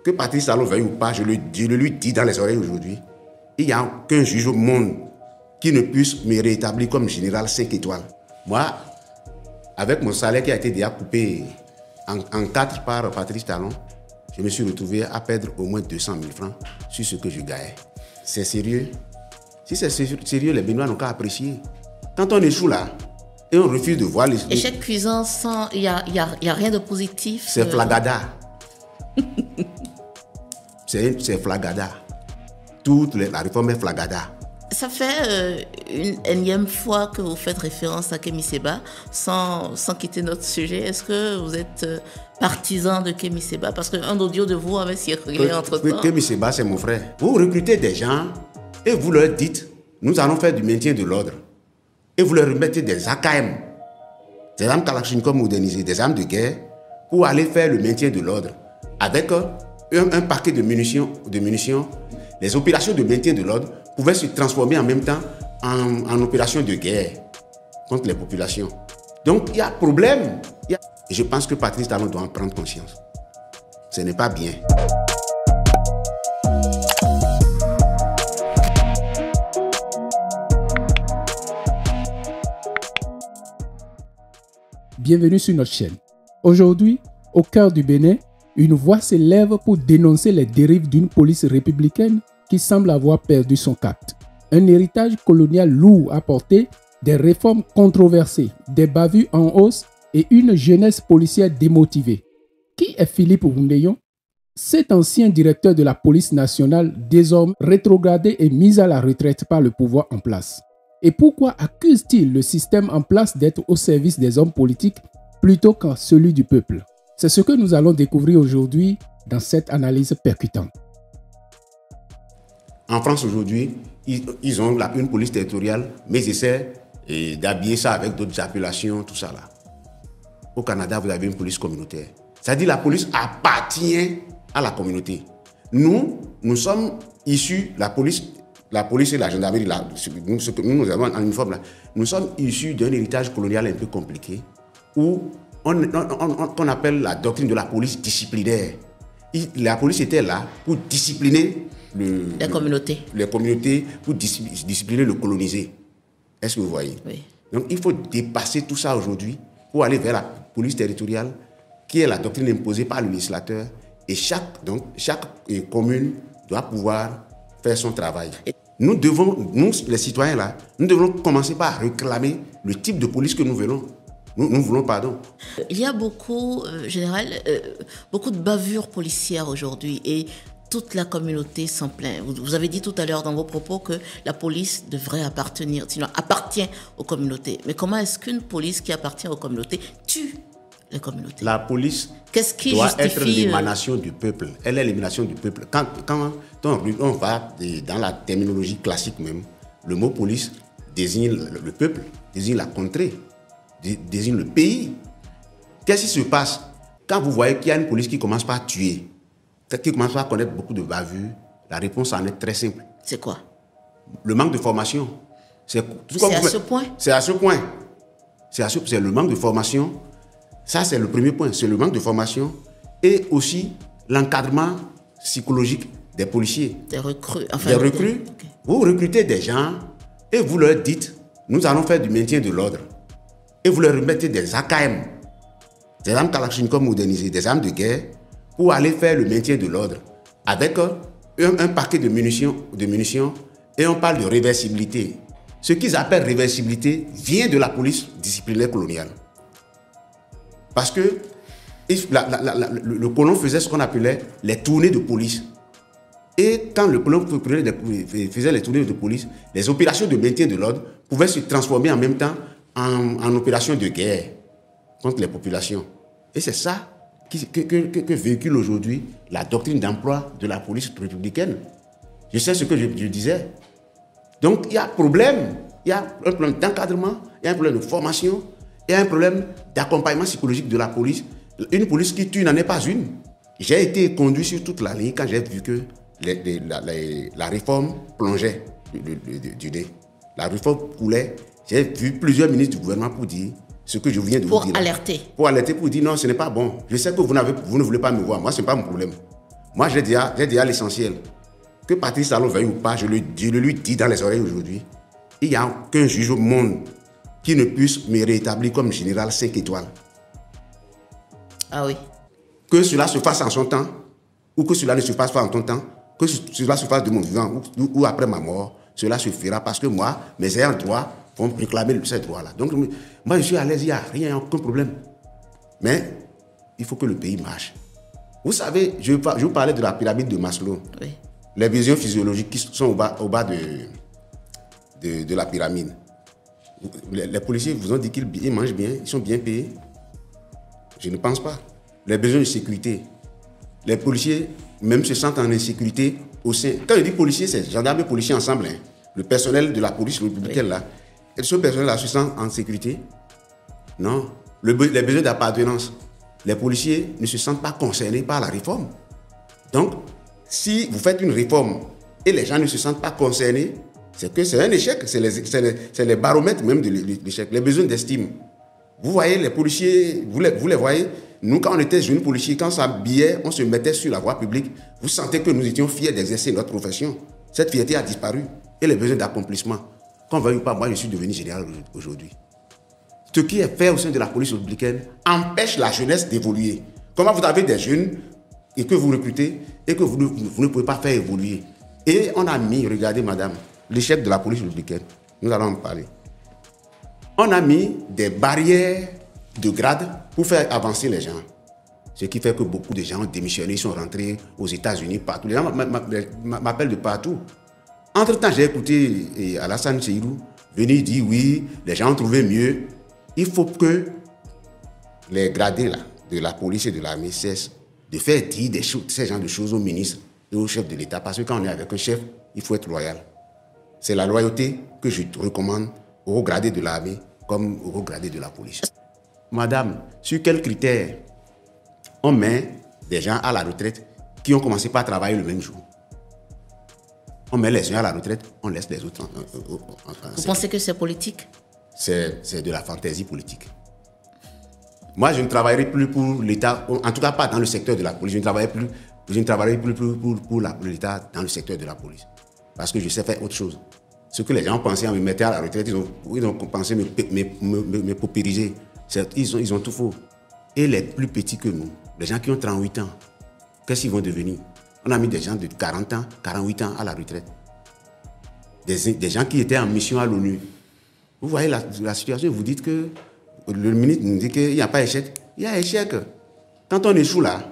que Patrice Talon veuille ou pas, je le lui dis dans les oreilles aujourd'hui, il n'y a aucun juge au monde qui ne puisse me rétablir comme général 5 étoiles. Moi, avec mon salaire qui a été déjà coupé en 4 par Patrice Talon, je me suis retrouvé à perdre au moins 200 000 francs sur ce que je gagnais. C'est sérieux. Si c'est sérieux, les Béninois n'ont qu'à apprécier. Quand on échoue là, et on refuse de voir les... Échec cuisant, il n'y a rien de positif. C'est flagada. C'est flagada. La réforme est flagada. Ça fait une énième fois que vous faites référence à Kémy Séba sans quitter notre sujet. Est-ce que vous êtes partisan de Kémy Séba? Parce qu'un audio de vous avait circulé entre-temps. Kémy Séba, c'est mon frère. Vous recrutez des gens et vous leur dites, nous allons faire du maintien de l'ordre. Et vous leur remettez des AKM, des armes Kalachnikov modernisées, des armes de guerre, pour aller faire le maintien de l'ordre. Avec un paquet de munitions, les opérations de maintien de l'ordre pouvaient se transformer en même temps en opérations de guerre contre les populations. Donc il y a problème. Et je pense que Patrice Talon doit en prendre conscience. Ce n'est pas bien. Bienvenue sur notre chaîne. Aujourd'hui, au cœur du Bénin, une voix s'élève pour dénoncer les dérives d'une police républicaine qui semble avoir perdu son cap. Un héritage colonial lourd à porter, des réformes controversées, des bavures en hausse et une jeunesse policière démotivée. Qui est Philippe Oundéyon? Cet ancien directeur de la police nationale, désormais rétrogradé et mis à la retraite par le pouvoir en place. Et pourquoi accuse-t-il le système en place d'être au service des hommes politiques plutôt qu'en celui du peuple? C'est ce que nous allons découvrir aujourd'hui dans cette analyse percutante. En France aujourd'hui, ils ont une police territoriale, mais ils essaient d'habiller ça avec d'autres appellations, tout ça là. Au Canada, vous avez une police communautaire. C'est-à-dire que la police appartient à la communauté. Nous sommes issus, la police et la gendarmerie, nous avons en uniforme là, nous sommes issus d'un héritage colonial un peu compliqué où qu'on appelle la doctrine de la police disciplinaire. La police était là pour discipliner les communautés, pour discipliner le colonisé. Est-ce que vous voyez? Oui. Donc il faut dépasser tout ça aujourd'hui pour aller vers la police territoriale qui est la doctrine imposée par le législateur et chaque commune doit pouvoir faire son travail. Nous, les citoyens là, nous devons commencer par réclamer le type de police que nous voulons. Nous voulons, pardon. Il y a beaucoup, beaucoup de bavures policières aujourd'hui et toute la communauté s'en plaint. Vous avez dit tout à l'heure dans vos propos que la police devrait appartenir, sinon appartient aux communautés. Mais comment est-ce qu'une police qui appartient aux communautés tue les communautés? La police doit être l'émanation du peuple. Elle est l'émanation du peuple. Quand on va dans la terminologie classique même, le mot police désigne le peuple, désigne la contrée, désigne le pays. Qu'est-ce qui se passe quand vous voyez qu'il y a une police qui commence par tuer, qui commence par connaître beaucoup de bavures? La réponse en est très simple. C'est quoi? Le manque de formation. C'est à ce point? C'est à ce point. C'est le manque de formation. Ça, c'est le premier point. C'est le manque de formation et aussi l'encadrement psychologique des policiers. Des recrues. Enfin, des recrues. Okay. Vous recrutez des gens et vous leur dites, nous allons faire du maintien de l'ordre. Et vous leur remettez des AKM, des armes Kalachnikov modernisées, des armes de guerre, pour aller faire le maintien de l'ordre. Avec un paquet de munitions, et on parle de réversibilité. Ce qu'ils appellent réversibilité vient de la police disciplinaire coloniale. Parce que le colon faisait ce qu'on appelait les tournées de police. Et quand le colon faisait les tournées de police, les opérations de maintien de l'ordre pouvaient se transformer en même temps en opérations de guerre contre les populations. Et c'est ça que véhicule aujourd'hui la doctrine d'emploi de la police républicaine. Je sais ce que je disais. Donc il y a un problème. Il y a un problème d'encadrement, il y a un problème de formation, il y a un problème d'accompagnement psychologique de la police. Une police qui tue n'en est pas une. J'ai été conduit sur toute la ligne quand j'ai vu que la réforme plongeait du nez. La réforme coulait. J'ai vu plusieurs ministres du gouvernement pour dire ce que je viens de vous dire. Pour alerter. Pour alerter, pour dire non, ce n'est pas bon. Je sais que vous ne voulez pas me voir. Moi, ce n'est pas mon problème. Moi, j'ai déjà l'essentiel. Que Patrice Talon veuille ou pas, je le lui dis dans les oreilles aujourd'hui. Il n'y a aucun juge au monde qui ne puisse me rétablir comme général 5 étoiles. Ah oui. Que cela se fasse en son temps, ou que cela ne se fasse pas en ton temps, que cela se fasse de mon vivant ou après ma mort, cela se fera parce que moi, mes ayants droit vont réclamer ces droits-là. Donc, moi, je suis à l'aise, il n'y a rien, aucun problème. Mais il faut que le pays marche. Vous savez, je vous parlais de la pyramide de Maslow. Oui. Les besoins physiologiques qui sont au bas de la pyramide. Les policiers vous ont dit qu'ils mangent bien, ils sont bien payés. Je ne pense pas. Les besoins de sécurité. Les policiers, même se sentent en insécurité au sein. Quand je dis policiers, c'est gendarmes et policiers ensemble. Hein. Le personnel de la police républicaine, oui. Là. Et ce personnel-là se sent en sécurité? Non. Les besoins d'appartenance. Les policiers ne se sentent pas concernés par la réforme. Donc, si vous faites une réforme et les gens ne se sentent pas concernés, c'est que c'est un échec. C'est les baromètres même de l'échec. Les besoins d'estime. Vous voyez, les policiers, vous les voyez. Nous, quand on était jeunes policiers, quand ça billait, on se mettait sur la voie publique. Vous sentez que nous étions fiers d'exercer notre profession. Cette fierté a disparu. Et les besoins d'accomplissement. Qu'on veuille ou pas, moi, je suis devenu général aujourd'hui. Ce qui est fait au sein de la police républicaine empêche la jeunesse d'évoluer. Comment vous avez des jeunes et que vous recrutez et que vous ne pouvez pas faire évoluer. Et on a mis, regardez madame, l'échec de la police républicaine. Nous allons en parler. On a mis des barrières de grade pour faire avancer les gens. Ce qui fait que beaucoup de gens ont démissionné, ils sont rentrés aux États-Unis, partout. Les gens m'appellent de partout. Entre-temps, j'ai écouté Alassane Seydou venir dire oui, les gens ont trouvé mieux. Il faut que les gradés là, de la police et de l'armée cessent de faire dire ces genres de choses aux ministres et aux chefs de l'État. Parce que quand on est avec un chef, il faut être loyal. C'est la loyauté que je recommande aux gradés de l'armée comme aux gradés de la police. Madame, sur quels critères on met des gens à la retraite qui ont commencé par travailler le même jour? On met les uns à la retraite, on laisse les autres Vous pensez que c'est politique? C'est de la fantaisie politique. Moi, je ne travaillerai plus pour l'État, en tout cas pas dans le secteur de la police. Je ne travaillerai plus pour l'État dans le secteur de la police. Parce que je sais faire autre chose. Ce que les gens pensaient en me mettant à la retraite, ils ont pensé me paupériser. Ils ont tout faux. Et les plus petits que nous, les gens qui ont 38 ans, qu'est-ce qu'ils vont devenir? On a mis des gens de 40 ans, 48 ans à la retraite. Des gens qui étaient en mission à l'ONU. Vous voyez la situation, vous dites que le ministre nous dit qu'il n'y a pas échec. Il y a échec. Quand on échoue là,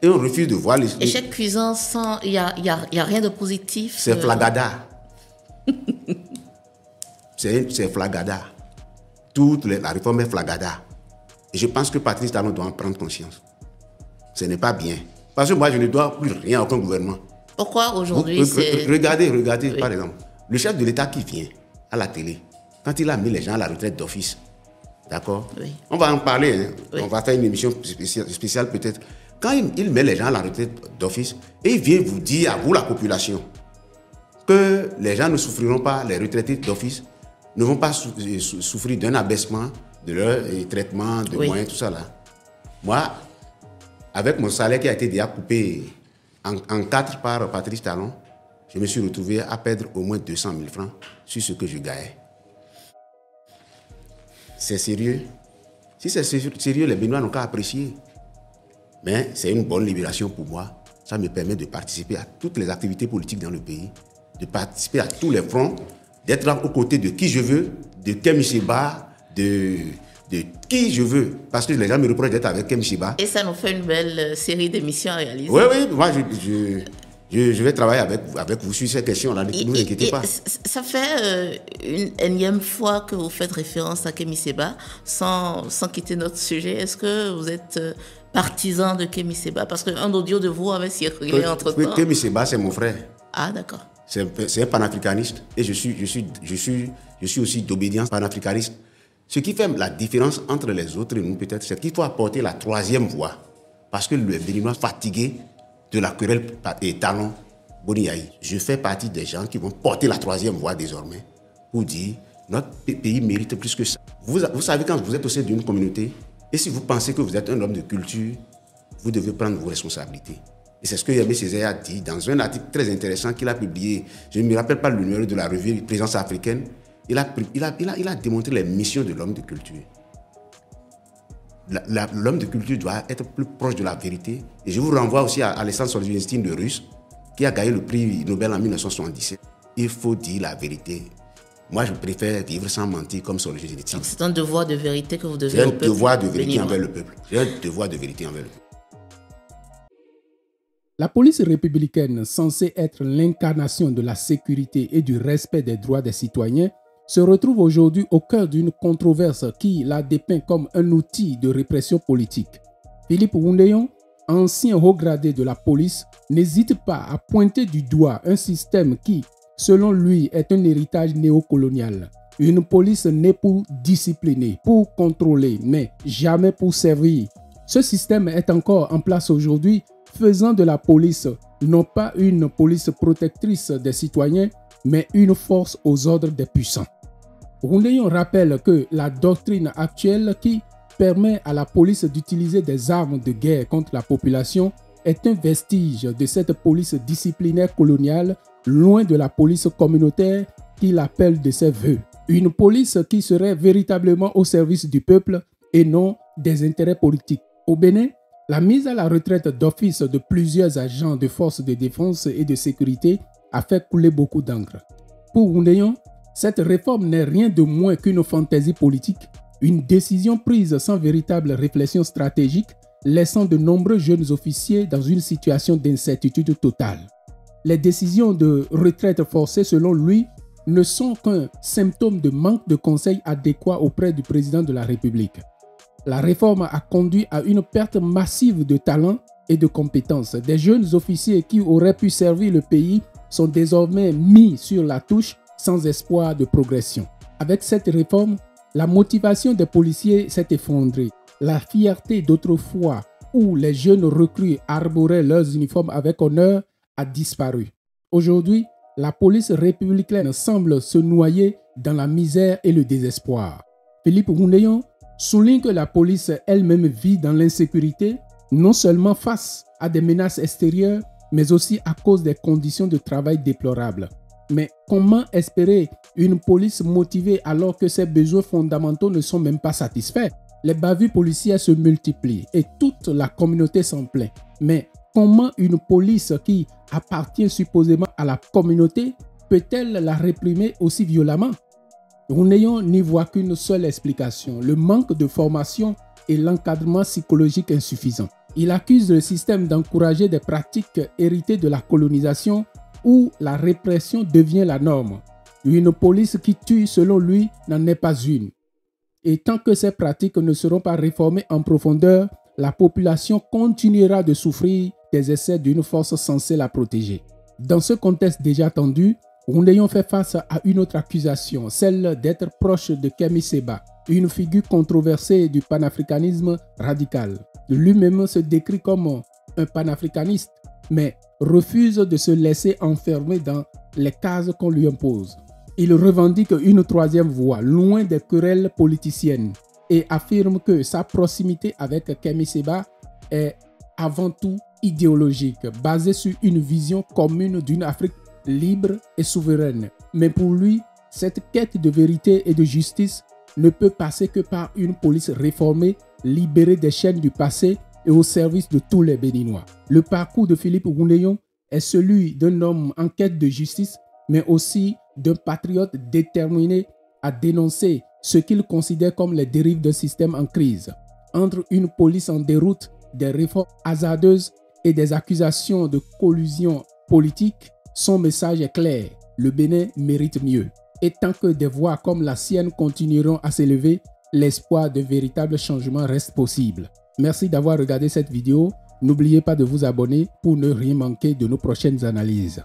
et on refuse de voir les... Échec cuisant sans... Il n'y a rien de positif. C'est flagada. c'est flagada. La réforme est flagada. Et je pense que Patrice Talon doit en prendre conscience. Ce n'est pas bien. Parce que moi, je ne dois plus rien à aucun gouvernement. Pourquoi aujourd'hui Regardez, oui. Par exemple, le chef de l'État qui vient à la télé, quand il a mis les gens à la retraite d'office, d'accord? Oui. On va en parler, hein? Oui. On va faire une émission spéciale peut-être. Quand il met les gens à la retraite d'office, et il vient vous dire à vous, la population, que les gens ne souffriront pas, les retraités d'office ne vont pas souffrir d'un abaissement de leur traitement, de moyens, tout ça là. Moi, avec mon salaire qui a été déjà coupé en 4 par Patrice Talon, je me suis retrouvé à perdre au moins 200 000 francs sur ce que je gagnais. C'est sérieux. Si c'est sérieux, les Béninois n'ont qu'à apprécier. Mais c'est une bonne libération pour moi. Ça me permet de participer à toutes les activités politiques dans le pays, de participer à tous les fronts, d'être aux côtés de qui je veux, de Kémi Séba, de qui je veux. Parce que les gens me reprochent d'être avec Kémi Séba. Et ça nous fait une belle série d'émissions à réaliser. Oui, moi je vais travailler avec vous sur ces questions-là, ne vous inquiétez pas. Ça fait une énième fois que vous faites référence à Kémi Séba, sans quitter notre sujet. Est-ce que vous êtes partisan de Kémi Séba? Parce qu'un audio de vous avait circulé entre-temps. Kémi Séba, c'est mon frère. Ah, d'accord. C'est un panafricaniste et je suis aussi d'obédience panafricaniste. Ce qui fait la différence entre les autres et nous, peut-être, c'est qu'il faut apporter la troisième voie. Parce que le Béninois fatigué de la querelle Talon Boniaï. Je fais partie des gens qui vont porter la troisième voie désormais pour dire notre pays mérite plus que ça. Vous savez, quand vous êtes au sein d'une communauté, et si vous pensez que vous êtes un homme de culture, vous devez prendre vos responsabilités. Et c'est ce que Aimé Césaire a dit dans un article très intéressant qu'il a publié. Je ne me rappelle pas le numéro de la revue Présence africaine. Il a démontré les missions de l'homme de culture. L'homme de culture doit être plus proche de la vérité. Et je vous renvoie aussi à Alexandre Solzhenitsyn de Russe, qui a gagné le prix Nobel en 1977. Il faut dire la vérité. Moi, je préfère vivre sans mentir comme Solzhenitsyn. C'est un devoir de vérité que vous devez J'ai un au peuple devoir de vérité béninois. envers le peuple. J'ai un devoir de vérité envers le peuple. La police républicaine, censée être l'incarnation de la sécurité et du respect des droits des citoyens, se retrouve aujourd'hui au cœur d'une controverse qui la dépeint comme un outil de répression politique. Philippe Oundéyon, ancien haut gradé de la police, n'hésite pas à pointer du doigt un système qui, selon lui, est un héritage néocolonial. Une police née pour discipliner, pour contrôler, mais jamais pour servir. Ce système est encore en place aujourd'hui, faisant de la police non pas une police protectrice des citoyens, mais une force aux ordres des puissants. Oundéyon rappelle que la doctrine actuelle qui permet à la police d'utiliser des armes de guerre contre la population est un vestige de cette police disciplinaire coloniale, loin de la police communautaire qu'il appelle de ses voeux. Une police qui serait véritablement au service du peuple et non des intérêts politiques. Au Bénin, la mise à la retraite d'office de plusieurs agents de forces de défense et de sécurité a fait couler beaucoup d'encre. Pour Oundéyon, cette réforme n'est rien de moins qu'une fantaisie politique, une décision prise sans véritable réflexion stratégique, laissant de nombreux jeunes officiers dans une situation d'incertitude totale. Les décisions de retraite forcée, selon lui, ne sont qu'un symptôme de manque de conseils adéquats auprès du président de la République. La réforme a conduit à une perte massive de talents et de compétences. Des jeunes officiers qui auraient pu servir le pays sont désormais mis sur la touche sans espoir de progression. Avec cette réforme, la motivation des policiers s'est effondrée. La fierté d'autrefois, où les jeunes recrues arboraient leurs uniformes avec honneur, a disparu. Aujourd'hui, la police républicaine semble se noyer dans la misère et le désespoir. Philippe Oundéyon souligne que la police elle-même vit dans l'insécurité, non seulement face à des menaces extérieures, mais aussi à cause des conditions de travail déplorables. Mais comment espérer une police motivée alors que ses besoins fondamentaux ne sont même pas satisfaits? Les bavures policières se multiplient et toute la communauté s'en plaint. Mais comment une police qui appartient supposément à la communauté peut-elle la réprimer aussi violemment? Oundéyon n'y voit qu'une seule explication, le manque de formation et l'encadrement psychologique insuffisant. Il accuse le système d'encourager des pratiques héritées de la colonisation où la répression devient la norme. Une police qui tue, selon lui, n'en est pas une. Et tant que ces pratiques ne seront pas réformées en profondeur, la population continuera de souffrir des essais d'une force censée la protéger. Dans ce contexte déjà tendu, Oundéyon fait face à une autre accusation, celle d'être proche de Kémi Séba, une figure controversée du panafricanisme radical. Lui-même se décrit comme un panafricaniste, mais refuse de se laisser enfermer dans les cases qu'on lui impose. Il revendique une troisième voie, loin des querelles politiciennes, et affirme que sa proximité avec Kémi Séba est avant tout idéologique, basée sur une vision commune d'une Afrique libre et souveraine. Mais pour lui, cette quête de vérité et de justice ne peut passer que par une police réformée, libérée des chaînes du passé et au service de tous les Béninois. Le parcours de Philippe Oundéyon est celui d'un homme en quête de justice, mais aussi d'un patriote déterminé à dénoncer ce qu'il considère comme les dérives d'un système en crise. Entre une police en déroute, des réformes hasardeuses et des accusations de collusion politique, son message est clair, le Bénin mérite mieux. Et tant que des voix comme la sienne continueront à s'élever, l'espoir de véritables changements reste possible. Merci d'avoir regardé cette vidéo. N'oubliez pas de vous abonner pour ne rien manquer de nos prochaines analyses.